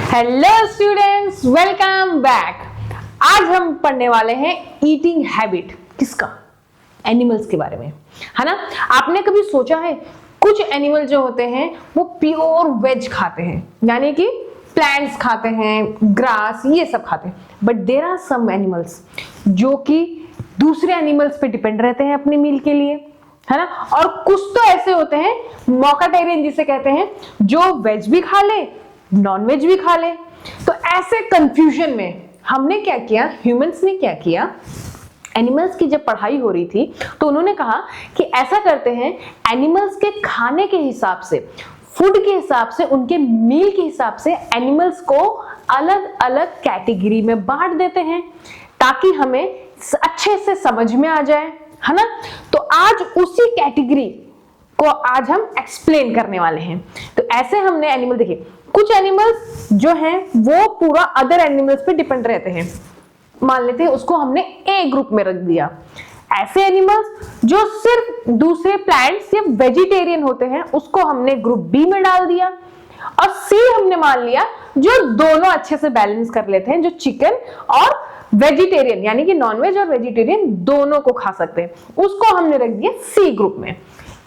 Hello students, welcome back. आज हम पढ़ने वाले हैं ईटिंग हैबिट। किसका? एनिमल्स के बारे में, है ना। आपने कभी सोचा है कुछ एनिमल जो होते हैं वो प्योर वेज खाते हैं, यानी कि प्लांट्स खाते हैं, ग्रास, ये सब खाते हैं। But there are some animals जो कि दूसरे एनिमल्स पे डिपेंड रहते हैं अपने मील के लिए, है ना। और कुछ तो ऐसे होते हैं मॉकाटेरियन जिसे कहते हैं, जो वेज भी खा ले नॉन वेज भी खा ले। तो ऐसे कंफ्यूजन में हमने क्या किया, ह्यूमंस ने क्या किया, एनिमल्स की जब पढ़ाई हो रही थी तो उन्होंने कहा कि ऐसा करते हैं, एनिमल्स के खाने के हिसाब से, फूड के हिसाब से, उनके मील के हिसाब से एनिमल्स को अलग अलग कैटेगरी में बांट देते हैं ताकि हमें अच्छे से समझ में आ जाए, है ना। तो आज उसी कैटेगरी को आज हम एक्सप्लेन करने वाले हैं। तो ऐसे हमने एनिमल देखिए, कुछ एनिमल्स जो हैं वो पूरा अदर एनिमल्स पे डिपेंड रहते हैं, मान लेते हैं उसको हमने ए ग्रुप में रख दिया। ऐसे एनिमल्स जो सिर्फ दूसरे प्लांट्स या वेजिटेरियन होते हैं उसको हमने ग्रुप बी में डाल दिया, और सी हमने मान लिया जो दोनों अच्छे से बैलेंस कर लेते हैं, जो चिकन और वेजिटेरियन यानी कि नॉनवेज और वेजिटेरियन दोनों को खा सकते हैं, उसको हमने रख दिया सी ग्रुप में।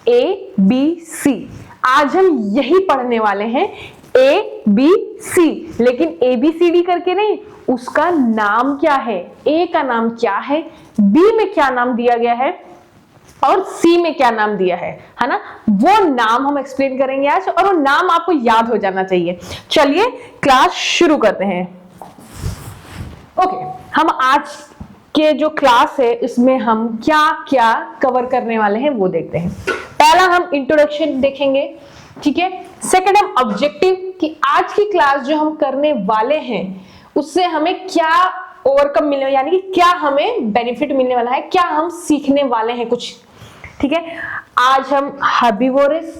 ए बी सी, आज हम यही पढ़ने वाले हैं, ए बी सी, लेकिन ए बी सी डी करके नहीं, उसका नाम क्या है, ए का नाम क्या है, बी में क्या नाम दिया गया है और सी में क्या नाम दिया है ना। वो नाम हम एक्सप्लेन करेंगे आज, और वो नाम आपको याद हो जाना चाहिए। चलिए क्लास शुरू करते हैं। ओके, हम आज के जो क्लास है इसमें हम क्या क्या कवर करने वाले हैं वो देखते हैं। पहला हम इंट्रोडक्शन देखेंगे, ठीक है। सेकंड हम ऑब्जेक्टिव, कि आज की क्लास जो हम करने वाले हैं उससे हमें क्या ओवरकम मिलने, यानी कि क्या हमें बेनिफिट मिलने वाला है, क्या हम सीखने वाले हैं कुछ, ठीक है। आज हम हर्बीवोरस,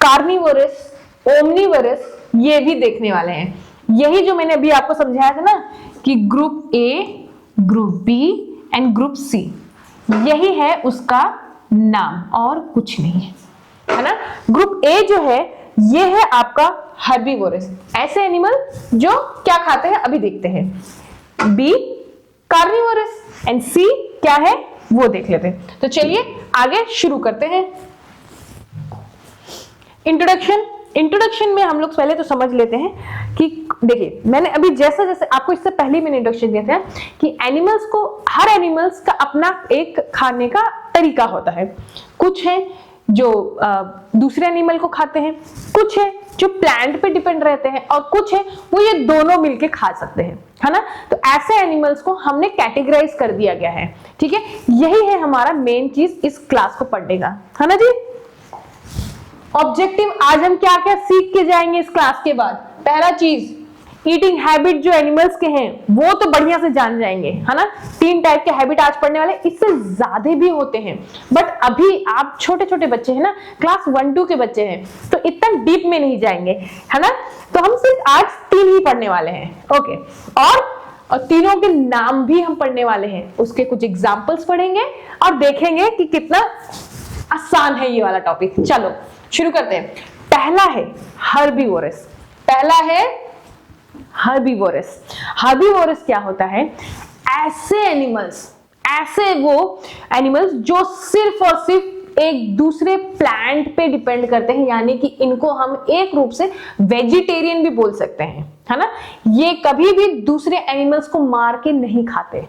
कार्निवोरस, ओमनीवोरस ये भी देखने वाले हैं। यही जो मैंने अभी आपको समझाया था ना कि group A, group B and group C, यही है उसका नाम और कुछ नहीं है ना। ग्रुप ए जो है ये है आपका हर्बीवोरस, ऐसे एनिमल जो क्या खाते हैं अभी देखते हैं। बी कार्निवोरस एंड सी क्या है वो देख लेते हैं। तो चलिए आगे शुरू करते हैं। इंट्रोडक्शन में हम लोग पहले तो समझ लेते हैं कि देखिए, मैंने अभी जैसे जैसे आपको इससे पहले मैंने इंट्रोडक्शन दिया था कि एनिमल्स को, हर एनिमल्स का अपना एक खाने का तरीका होता है। कुछ है जो दूसरे एनिमल को खाते हैं, कुछ है जो प्लांट पे डिपेंड रहते हैं, और कुछ है वो ये दोनों मिलके खा सकते हैं, है ना। तो ऐसे एनिमल्स को हमने कैटेगराइज कर दिया गया है, ठीक है। यही है हमारा मेन चीज इस क्लास को पढ़ने का, है ना जी। ऑब्जेक्टिव, आज हम क्या क्या सीख के जाएंगे इस क्लास के बाद। पहला चीज, ईटिंग हैबिट जो एनिमल्स के हैं वो तो बढ़िया से जान जाएंगे, है ना। 3 टाइप के हैबिट आज पढ़ने वाले, इससे ज्यादा भी होते हैं, बट अभी आप छोटे छोटे बच्चे हैं ना, क्लास 1-2 के बच्चे हैं, तो इतना डीप में नहीं जाएंगे, है ना। तो हम सिर्फ आज 3 ही पढ़ने वाले हैं, ओके। और तीनों के नाम भी हम पढ़ने वाले हैं, उसके कुछ एग्जाम्पल्स पढ़ेंगे और देखेंगे कि कितना आसान है ये वाला टॉपिक। चलो शुरू करते हैं। पहला है हर्बीवोरस। पहला है हर्बीवोरस। हर्बीवोरस क्या होता है? ऐसे वो एनिमल्स जो सिर्फ और सिर्फ एक दूसरे प्लांट पे डिपेंड करते हैं, यानी कि इनको हम एक रूप से वेजिटेरियन भी बोल सकते हैं, है ना। ये कभी भी दूसरे एनिमल्स को मार के नहीं खाते,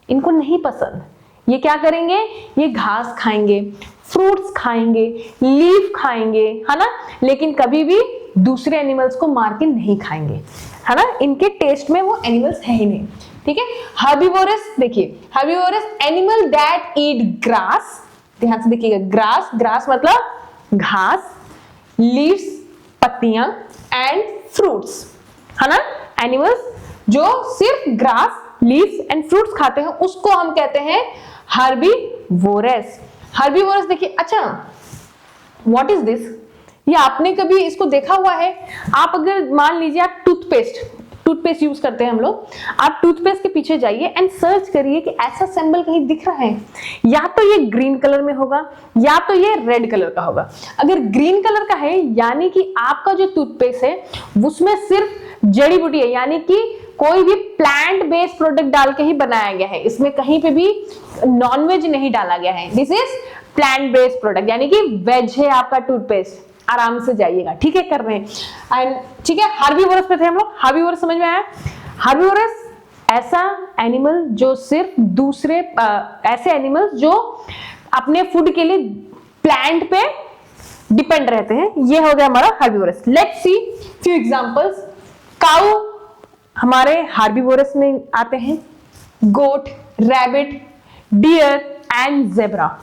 इनको नहीं पसंद। ये क्या करेंगे? ये घास खाएंगे, फ्रूट्स खाएंगे, लीफ खाएंगे, है ना, लेकिन कभी भी दूसरे एनिमल्स को मार के नहीं खाएंगे, है ना। इनके टेस्ट में वो एनिमल्स है ही नहीं, ठीक है। हर्बीवोरस, देखिए herbivorous animal that eat grass, ध्यान से देखिएगा, ग्रास मतलब घास, लीव्स पत्तियां, एंड फ्रूट्स, है ना। एनिमल्स जो सिर्फ ग्रास, लीव्स एंड फ्रूट्स खाते हैं उसको हम कहते हैं हर्बीवोरस। हर्बीवोरस देखिए, अच्छा व्हाट इज दिस? ये आपने कभी इसको देखा हुआ है? आप अगर मान लीजिए आप टूथपेस्ट यूज करते हैं हम लोग, आप टूथपेस्ट के पीछे जाइए एंड सर्च करिए कि ऐसा सिंबल कहीं दिख रहा है, या तो ये ग्रीन कलर में होगा या तो ये रेड कलर का होगा। अगर ग्रीन कलर का है यानी कि आपका जो टूथपेस्ट है उसमें सिर्फ जड़ी बूटी है, यानी कि कोई भी प्लांट बेस्ड प्रोडक्ट डाल के ही बनाया गया है, इसमें कहीं पे भी नॉनवेज नहीं डाला गया है। This is plant based product, यानी कि वेज है आपका टूथपेस्ट, आराम से जाइएगा, ठीक है, कर रहे हैं। एंड ठीक है, हर्बीवोरस पे थे हम लोग। हर्बीवोरस समझ में आया? हर्बीवोरस ऐसा एनिमल जो सिर्फ दूसरे ऐसे एनिमल्स जो अपने फूड के लिए प्लांट पे डिपेंड रहते हैं, ये हो गया हमारा herbivorous. Let's see few examples. Cow हमारे हर्बीवोरस में आते हैं, goat, rabbit, deer and zebra,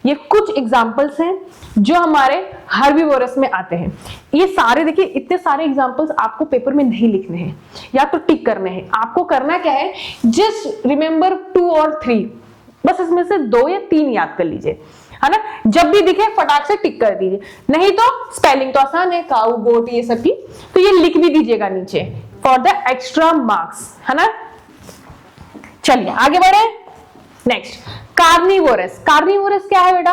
ये कुछ एग्जांपल्स हैं जो हमारे हर्बीवोरस में आते हैं। ये सारे देखिए, इतने सारे एग्जांपल्स आपको पेपर में नहीं लिखने हैं या तो टिक करने हैं। आपको करना क्या है, जस्ट रिमेंबर 2 और 3, बस इसमें से 2 या 3 याद कर लीजिए, है ना। जब भी दिखे फटाक से टिक कर दीजिए, नहीं तो स्पेलिंग तो आसान है, काऊ, गोट, ये सब की, तो ये लिख भी दीजिएगा नीचे फॉर द एक्स्ट्रा मार्क्स, है ना। चलिए आगे बढ़े। Next, carnivorous. कार्निवोरस क्या है बेटा?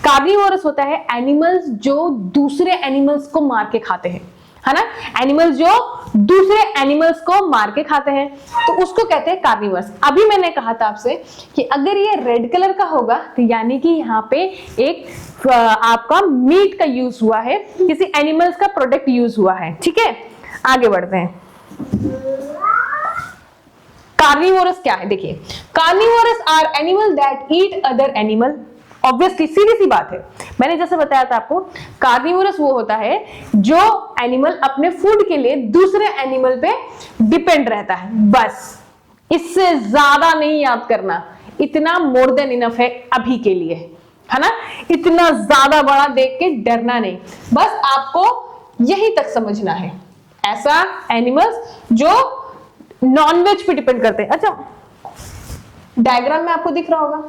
कार्निवोरस होता है एनिमल्स जो दूसरे एनिमल्स को मार के खाते हैं, है ना। एनिमल्स जो दूसरे एनिमल्स को मार के खाते हैं, तो उसको कहते हैं कार्निवोरस। अभी मैंने कहा था आपसे कि अगर ये रेड कलर का होगा तो यानी कि यहाँ पे एक आपका मीट का यूज हुआ है, किसी एनिमल्स का प्रोडक्ट यूज हुआ है, ठीक है। आगे बढ़ते हैं। कार्निवोरस क्या है? देखिए, carnivorous are animal that eat other animal. Obviously सीधी सी बात है, मैंने जैसे बताया था आपको, कार्निवोरस वो होता है जो एनिमल अपने फूड के लिए दूसरे एनिमल पे डिपेंड रहता है, बस। इससे ज्यादा नहीं याद करना, इतना मोर देन इनफ है अभी के लिए, है ना। इतना ज्यादा बड़ा देख के डरना नहीं, बस आपको यही तक समझना है। ऐसा एनिमल्स जो नॉनवेज पे डिपेंड करते हैं। अच्छा, डायग्राम में आपको दिख रहा होगा,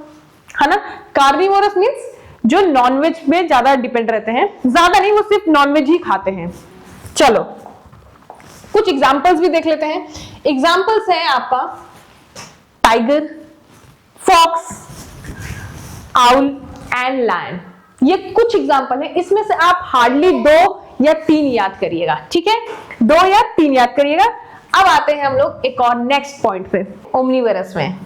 है ना। कार्निवोरस मींस जो नॉनवेज में ज्यादा डिपेंड रहते हैं, ज्यादा नहीं, वो सिर्फ नॉनवेज ही खाते हैं। चलो कुछ एग्जांपल्स भी देख लेते हैं। एग्जांपल्स है आपका tiger, fox, owl and lion. ये कुछ एग्जांपल है, इसमें से आप हार्डली 2 या 3 याद करिएगा, ठीक है, 2 या 3 याद करिएगा। अब आते हैं हम लोग एक और नेक्स्ट पॉइंट पे, ओमनीवोरस में।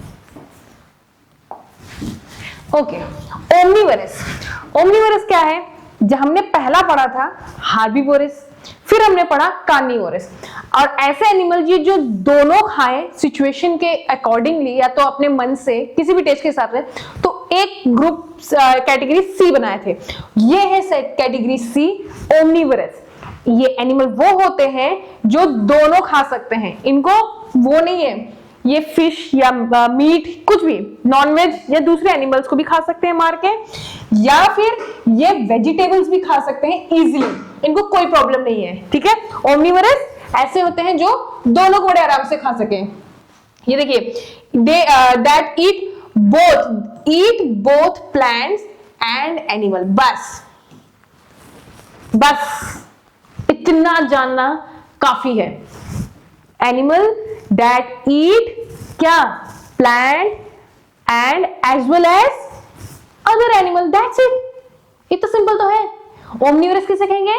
Okay, omnivorous. ओमनीवोरस क्या है? जब हमने पहला पढ़ा था हर्बीवोरस, फिर हमने पढ़ा कार्निवोरस। और ऐसे एनिमल जी जो दोनों खाएं सिचुएशन के अकॉर्डिंगली, या तो अपने मन से, किसी भी टेस्ट के हिसाब से, तो एक ग्रुप कैटेगरी सी बनाए थे। ये है कैटेगरी सी, ओमनीवोरस। ये एनिमल वो होते हैं जो दोनों खा सकते हैं, इनको वो नहीं है ये फिश या मीट, कुछ भी नॉनवेज या दूसरे एनिमल्स को भी खा सकते हैं मार के, या फिर ये वेजिटेबल्स भी खा सकते हैं इजीली, इनको कोई प्रॉब्लम नहीं है, ठीक है। ओमनीवोरस ऐसे होते हैं जो दोनों को बड़े आराम से खा सके। ये देखिए, that eat both plants and animal. बस इतना जानना काफी है। एनिमल दैट ईट क्या? Plant and as well as other animal, that's it. इतना सिंपल तो है। ओमनीवोरस किसे कहेंगे?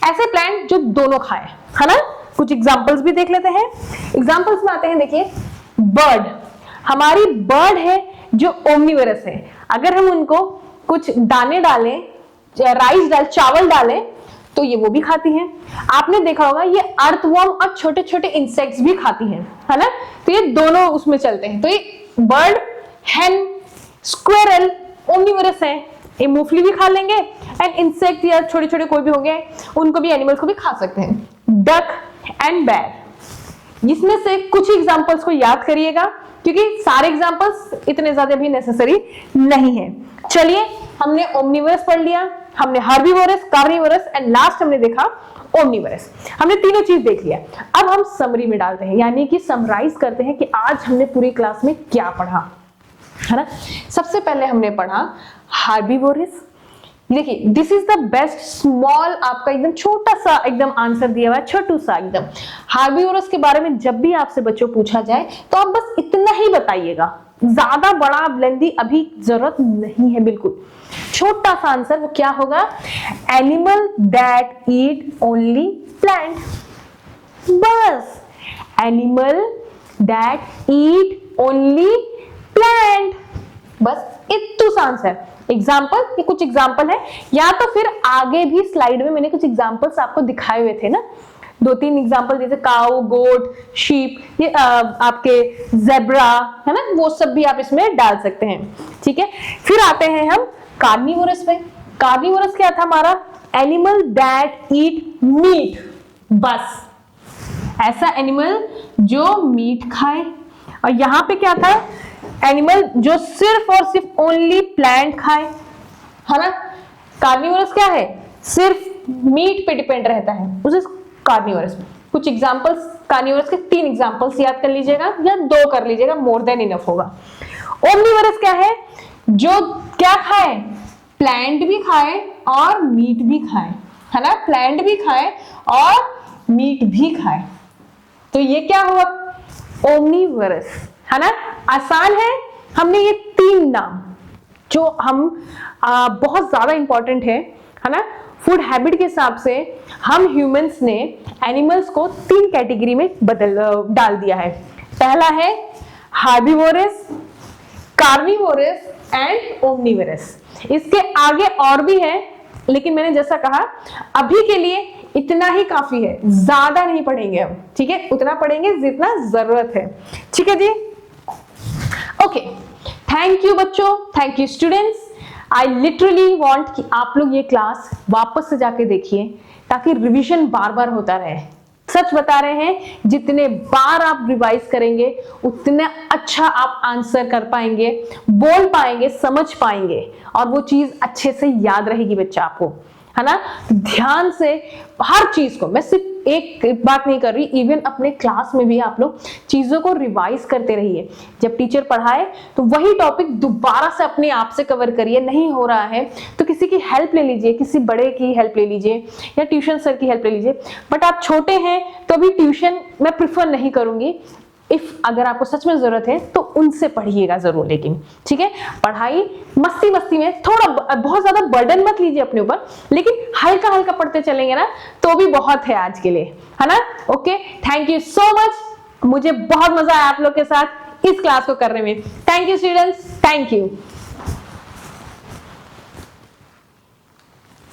ऐसे प्लांट जो दोनों खाए, है ना। कुछ एग्जांपल्स भी देख लेते हैं। एग्जांपल्स में आते हैं, देखिए, बर्ड। हमारी बर्ड है जो ओमनीवोरस है। अगर हम उनको कुछ दाने डालें, राइस चावल डालें, तो ये वो भी खाती हैं। आपने देखा होगा ये अर्थवर्म और छोटे छोटे इंसेक्ट्स भी खाती हैं, है ना। तो ये दोनों उसमें चलते हैं। तो ये बर्ड, हेन, स्क्विरल ओमनीवोरस है, ये मूंगफली भी खा लेंगे, एंड इंसेक्ट या छोटे छोटे कोई भी होंगे उनको भी, एनिमल्स को भी खा सकते हैं। डक एंड बेर, इसमें से कुछ एग्जांपल्स को याद करिएगा, क्योंकि सारे एग्जांपल्स इतने ज्यादा भी नेसेसरी नहीं है। चलिए, हमने ओमनीवोरस पढ़ लिया, हमने हर्बीवोरस, कार्निवोरस एंड लास्ट हमने देखा ओमनीवोरस। हमने तीनों चीज देख लिया। अब हम समरी में डालते हैं, यानी कि समराइज करते हैं कि आज हमने पूरी क्लास में क्या पढ़ा, है ना। सबसे पहले हमने पढ़ा हर्बीवोरस। देखिए, this is the best small, आपका एकदम छोटा सा एकदम आंसर दिया हुआ है, छोटू सा एकदम। हर्बीवोरस के बारे में जब भी आपसे बच्चों पूछा जाए तो आप बस इतना ही बताइएगा, ज्यादा बड़ा लेंदी अभी जरूरत नहीं है, बिल्कुल छोटा सा आंसर। वो क्या होगा? Animal that eat only plant. बस animal that eat only plant, बस इतु सा आंसर। एग्जाम्पल, ये कुछ एग्जाम्पल है, या तो फिर आगे भी स्लाइड में मैंने कुछ एग्जाम्पल्स आपको दिखाए हुए थे ना, 2-3 एग्जाम्पल जैसे काउ, गोट, शीप, ये आपके जेब्रा है ना, वो सब भी आप इसमें डाल सकते हैं। ठीक है, फिर आते हैं हम कार्निवोरस पे। कार्निवोरस क्या था हमारा? एनिमल दैट ईट मीट, बस ऐसा एनिमल जो मीट खाए। और यहां पे क्या था? एनिमल जो सिर्फ और सिर्फ ओनली प्लांट खाए, है ना। कार्निवोरस क्या है? सिर्फ मीट पे डिपेंड रहता है, उसे कार्निवोरस में। कुछ एग्जांपल्स कार्निवोरस के 3 एग्जांपल्स याद कर लीजिएगा या 2 कर लीजिएगा, मोर देन इनफ होगा। ओमनिवोरस क्या है? जो क्या खाए? प्लांट भी खाए और मीट भी खाए, है ना। प्लांट भी खाए और मीट भी खाए, तो ये क्या हुआ? ओमनिवोरस, है ना। आसान है। हमने ये 3 नाम जो हम बहुत ज्यादा इंपॉर्टेंट है ना, फूड हैबिट के हिसाब से हम ह्यूमंस ने एनिमल्स को 3 कैटेगरी में डाल दिया है। पहला है हार्बिवोरस, कार्निवोरस एंड ओमनिवोरस। इसके आगे और भी है, लेकिन मैंने जैसा कहा अभी के लिए इतना ही काफी है, ज्यादा नहीं पढ़ेंगे हम। ठीक है, उतना पढ़ेंगे जितना जरूरत है। ठीक है जी, ओके। थैंक यू बच्चों, thank you students. I literally want कि आप लोग ये क्लास वापस से जाके देखिए, ताकि रिवीजन बार बार होता रहे। सच बता रहे हैं, जितने बार आप रिवाइज करेंगे उतना अच्छा आप आंसर कर पाएंगे, बोल पाएंगे, समझ पाएंगे, और वो चीज अच्छे से याद रहेगी बच्चा आपको, है ना। ध्यान से हर चीज को, मैं सिर्फ एक बात नहीं कर रही, इवन अपने क्लास में भी आप लोग चीजों को रिवाइज करते रहिए। जब टीचर पढ़ाए तो वही टॉपिक दोबारा से अपने आप से कवर करिए। नहीं हो रहा है तो किसी की हेल्प ले लीजिए, किसी बड़े की हेल्प ले लीजिए या ट्यूशन सर की हेल्प ले लीजिए। बट आप छोटे हैं तो अभी ट्यूशन मैं प्रिफर नहीं करूंगी। इफ अगर आपको सच में जरूरत है तो उनसे पढ़िएगा जरूर, लेकिन ठीक है। पढ़ाई मस्ती मस्ती में, थोड़ा बहुत ज्यादा बर्डन मत लीजिए अपने ऊपर, लेकिन हल्का हल्का पढ़ते चलेंगे ना तो भी बहुत है आज के लिए, है ना। Okay, thank you so much. मुझे बहुत मजा आया आप लोग के साथ इस क्लास को करने में। Thank you students, thank you.